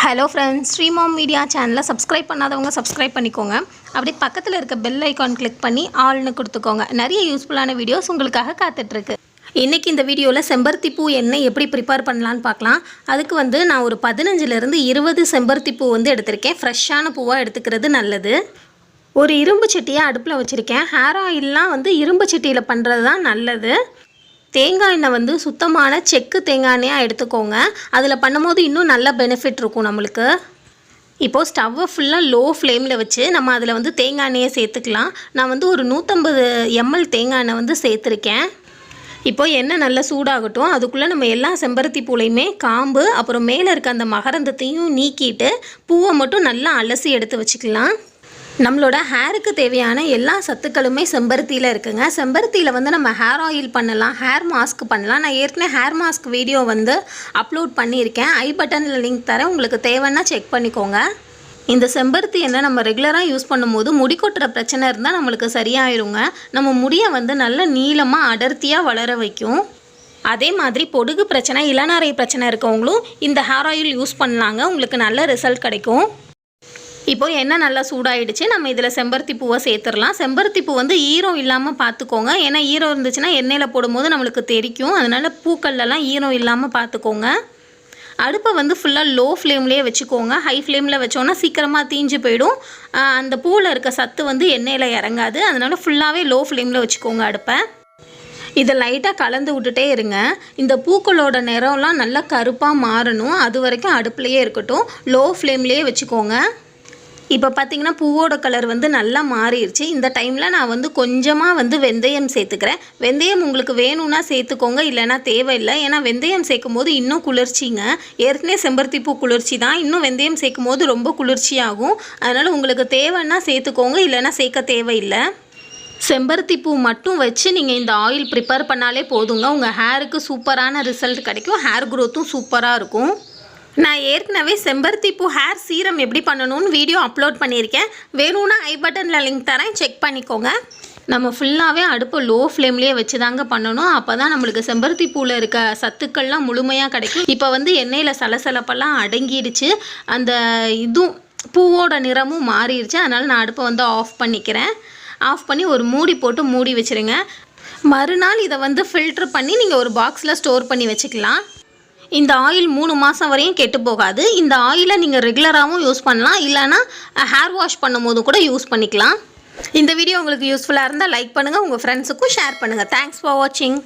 Hello friends, ஸ்ரீமாம் media சேனலை subscribe பண்ணாதவங்க subscribe பண்ணிக்கோங்க. அப்படியே பக்கத்தில் இருக்க பெல் ஐக்கான் கிளிக் பண்ணி ஆல்னு கொடுத்துக்கோங்க. நிறைய யூஸ்ஃபுல்லான வீடியோஸ் உங்களுக்காக காத்துட்ருக்கு. இன்றைக்கி இந்த வீடியோவில் செம்பருத்தி பூ எண்ணெய் எப்படி ப்ரிப்பேர் பண்ணலான்னு பார்க்கலாம். அதுக்கு நான் ஒரு 15லேருந்து 20 செம்பருத்தி பூ எடுத்திருக்கேன். ஃப்ரெஷ்ஷான பூவாக எடுத்துக்கிறது நல்லது. ஒரு இரும்பு சட்டியை அடுப்பில் வச்சுருக்கேன். ஹேர் ஆயிலெலாம் இரும்பு சட்டியில் பண்ணுறது தான் நல்லது. தேங்காய் எண்ணெய் சுத்தமான செக்கு தேங்காய் எண்ணெயாக எடுத்துக்கோங்க. அதில் பண்ணும்போது இன்னும் நல்ல பெனிஃபிட் இருக்கும் நம்மளுக்கு. இப்போது ஸ்டவ்வை ஃபுல்லாக லோ ஃப்ளேமில் வச்சு நம்ம அதில் தேங்காய் எண்ணெயை சேர்த்துக்கலாம். நான் ஒரு 150 ml தேங்காய் எண்ணெய் சேர்த்துருக்கேன். இப்போது எண்ணெய் நல்லா சூடாகட்டும். அதுக்குள்ளே நம்ம எல்லா செம்பருத்தி பூலையுமே காம்பு அப்புறம் மேலே இருக்க அந்த மகரந்தத்தையும் நீக்கிட்டு பூவை மட்டும் நல்லா அலசி எடுத்து வச்சுக்கலாம். நம்மளோட ஹேருக்கு தேவையான எல்லா சத்துக்களுமே செம்பருத்தியில் இருக்குங்க. செம்பருத்தியில் நம்ம ஹேர் ஆயில் பண்ணலாம், ஹேர் மாஸ்க் பண்ணலாம். நான் ஏற்கனவே ஹேர் மாஸ்க் வீடியோ அப்லோட் பண்ணியிருக்கேன். ஐ பட்டனில் லிங்க் தரேன், உங்களுக்கு தேவைன்னா செக் பண்ணிக்கோங்க. இந்த செம்பருத்தி எண்ணெய் நம்ம ரெகுலராக யூஸ் பண்ணும்போது முடி கொட்டுற பிரச்சனை இருந்தால் நம்மளுக்கு சரியாயிருங்க. நம்ம முடியை நல்ல நீளமாக அடர்த்தியாக வளர வைக்கும். அதே மாதிரி பொடுகு பிரச்சனை, இளநரை பிரச்சனை இருக்கவங்களும் இந்த ஹேர் ஆயில் யூஸ் பண்ணலாங்க. உங்களுக்கு நல்ல ரிசல்ட் கிடைக்கும். இப்போது எண்ணெய் நல்லா சூடாயிடுச்சு. நம்ம இதில் செம்பருத்தி பூவை சேர்த்துடலாம். செம்பருத்தி பூ ஈரம் இல்லாமல் பார்த்துக்கோங்க. ஏன்னா ஈரம் இருந்துச்சுன்னா எண்ணெயில் போடும்போது நம்மளுக்கு தெரிக்கும். அதனால் பூக்கள்லாம் ஈரம் இல்லாமல் பார்த்துக்கோங்க. அடுப்பை ஃபுல்லாக லோ ஃப்ளேம்லேயே வச்சுக்கோங்க. ஹை ஃப்ளேமில் வச்சோன்னா சீக்கிரமாக தீஞ்சு போயிடும். அந்த பூவில் இருக்க சத்து எண்ணெயில் இறங்காது. அதனால் ஃபுல்லாகவே லோ ஃப்ளேமில் வச்சுக்கோங்க அடுப்பை. இதை லைட்டாக கலந்து விட்டுட்டே இருங்க. இந்த பூக்களோட நிறம்லாம் நல்லா கருப்பாக மாறணும். அது வரைக்கும் அடுப்புலையே இருக்கட்டும். லோ ஃப்ளேம்லேயே வச்சுக்கோங்க. இப்போ பார்த்திங்கன்னா பூவோட கலர் நல்லா மாறிடுச்சு. இந்த டைமில் நான் கொஞ்சமாக வெந்தயம் சேர்த்துக்கிறேன். வெந்தயம் உங்களுக்கு வேணும்னா சேர்த்துக்கோங்க, இல்லைனா தேவையில்லை. ஏன்னா வெந்தயம் சேர்க்கும் போது இன்னும் குளிர்ச்சிங்க. ஏற்கனவே செம்பருத்தி பூ குளிர்ச்சி தான், இன்னும் வெந்தயம் சேர்க்கும் போது ரொம்ப குளிர்ச்சியாகும். அதனால் உங்களுக்கு தேவைன்னா சேர்த்துக்கோங்க, இல்லைனா சேர்க்க தேவையில்லை. செம்பருத்தி பூ மட்டும் வச்சு நீங்கள் இந்த ஆயில் ப்ரிப்பேர் பண்ணாலே போதுங்க. உங்கள் ஹேருக்கு சூப்பரான ரிசல்ட் கிடைக்கும். ஹேர் க்ரோத்தும் சூப்பராக இருக்கும். நான் ஏற்கனவே செம்பருத்தி பூ ஹேர் சீரம் எப்படி பண்ணணும்னு வீடியோ அப்லோட் பண்ணியிருக்கேன். வேணும்னா ஐ பட்டனில் லிங்க் தரேன், செக் பண்ணிக்கோங்க. நம்ம ஃபுல்லாகவே அடுப்பு லோ ஃப்ளேம்லேயே வச்சு தாங்க பண்ணணும். அப்போ தான் நம்மளுக்கு செம்பருத்தி பூவில் இருக்க சத்துக்கள்லாம் முழுமையாக கிடைக்கும். இப்போ எண்ணெயில் சலசலப்பெல்லாம் அடங்கிடுச்சு. அந்த இதுவும் பூவோட நிறமும் மாறிடுச்சு. அதனால் நான் அடுப்பை ஆஃப் பண்ணிக்கிறேன். ஆஃப் பண்ணி ஒரு மூடி போட்டு மூடி வச்சுருங்க. மறுநாள் இதை ஃபில்ட்ரு பண்ணி நீங்கள் ஒரு பாக்ஸில் ஸ்டோர் பண்ணி வச்சுக்கலாம். இந்த ஆயில் 3 மாதம் வரையும் கெட்டு போகாது. இந்த ஆயிலை நீங்கள் ரெகுலராகவும் யூஸ் பண்ணலாம், இல்லைனா ஹேர் வாஷ் பண்ணும் போது கூட யூஸ் பண்ணிக்கலாம். இந்த வீடியோ உங்களுக்கு யூஸ்ஃபுல்லாக இருந்தால் லைக் பண்ணுங்கள், உங்கள் ஃப்ரெண்ட்ஸுக்கும் ஷேர் பண்ணுங்கள். தேங்க்ஸ் ஃபார் வாட்சிங்.